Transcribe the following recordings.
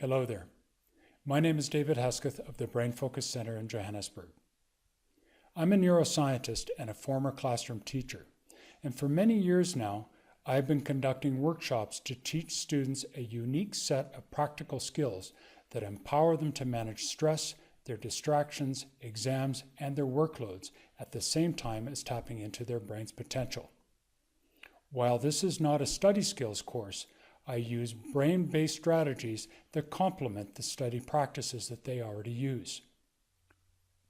Hello there. My name is David Hesketh of the BrainFocus Center in Johannesburg. I'm a neuroscientist and a former classroom teacher, and for many years now, I've been conducting workshops to teach students a unique set of practical skills that empower them to manage stress, their distractions, exams, and their workloads at the same time as tapping into their brain's potential. While this is not a study skills course, I use brain-based strategies that complement the study practices that they already use.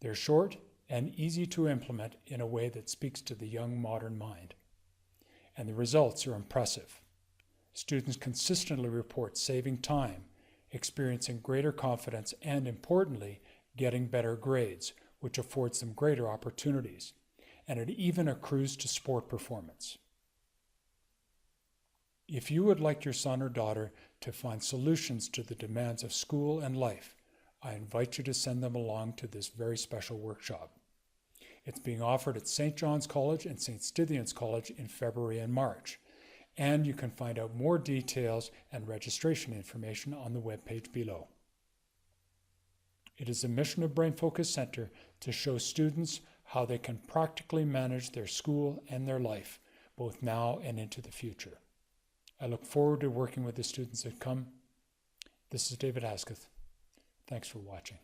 They're short and easy to implement in a way that speaks to the young modern mind. And the results are impressive. Students consistently report saving time, experiencing greater confidence, and importantly, getting better grades, which affords them greater opportunities. And it even accrues to sport performance. If you would like your son or daughter to find solutions to the demands of school and life, I invite you to send them along to this very special workshop. It's being offered at St. John's College and St. Stithians College in February and March, and you can find out more details and registration information on the webpage below. It is the mission of BrainFocus Center to show students how they can practically manage their school and their life, both now and into the future. I look forward to working with the students that come. This is David Hesketh. Thanks for watching.